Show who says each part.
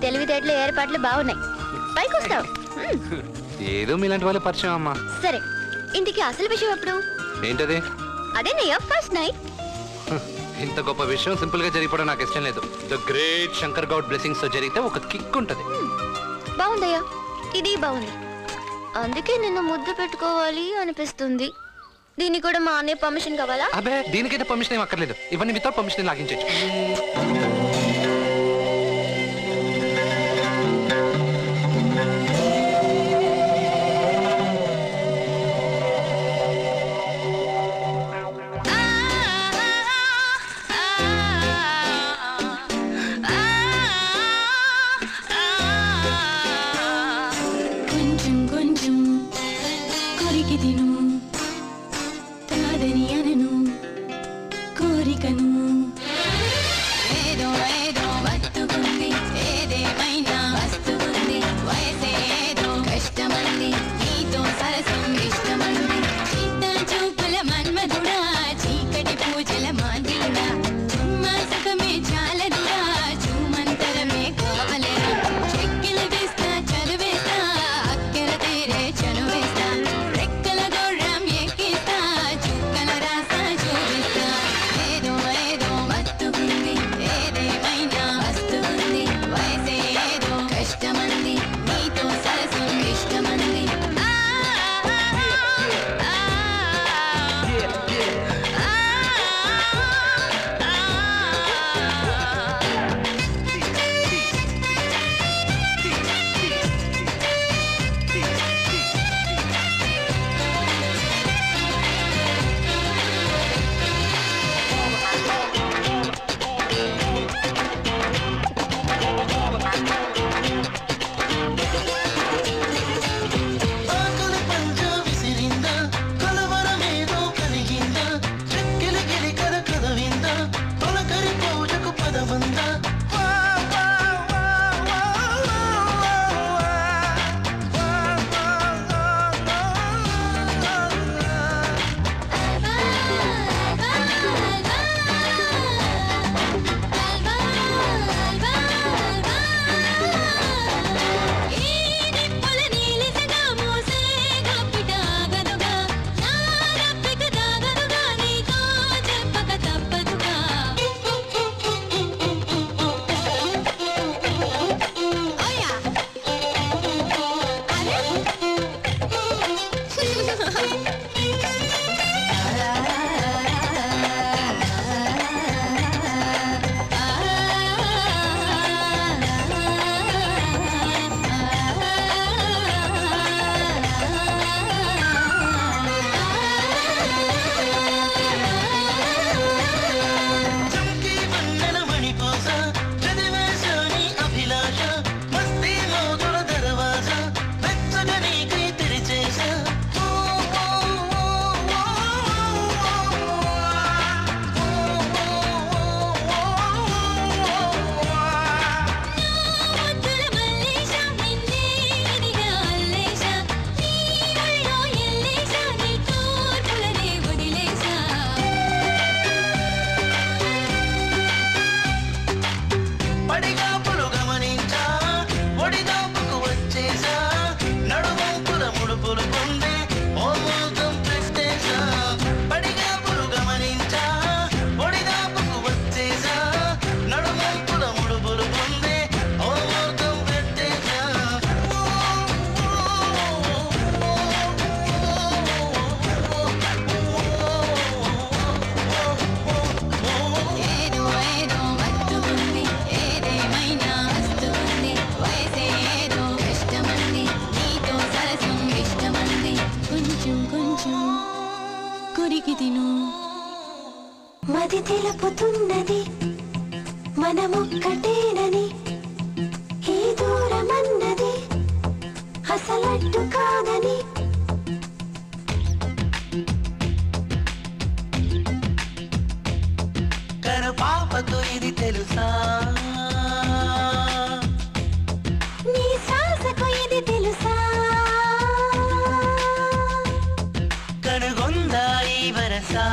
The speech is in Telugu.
Speaker 1: తెలివితేటలు ఏర్పాట్లు బాగున్నాయి, పైకి వస్తావు.
Speaker 2: ఏదో మీలాంటి వాళ్ళ పరిచయం అమ్మా.
Speaker 1: సరే, ఇంటికి అసలు విషయం ఎప్పుడు?
Speaker 2: ఏంటది?
Speaker 1: అదే నీ ఫస్ట్ నైట్.
Speaker 2: ఇంత గొప్ప విషయం సింపుల్ గా జరిగిపోవడం నాకు ఇష్టం లేదు. The great Shankar Goud blessings తో జరిగితే ఒక కిక్ ఉంటది.
Speaker 1: బాగుందయ్యా, ఇది బాగుంది. అందుకే నిన్ను ముద్దు పెట్టుకోవాలి అనిపిస్తుంది. దీనికి కూడా మా అన్నయ్య పర్మిషన్ కావాలా?
Speaker 2: అబ్బే, దీనికైతే పర్మిషన్ ఏం అక్కర్లేదు. ఇవన్నీ వితౌట్ పర్మిషన్ లాగించచ్చు.
Speaker 3: మది తెలుపుతున్నది మనమొక్కటేనని, ఈ దూరమన్నది అసలట్టు కాదని.
Speaker 4: కనుపాపకు ఇది తెలుసా,
Speaker 3: నీ శ్వాసకు ఇది తెలుసా,
Speaker 4: కనుగొందా ఈ వరసా.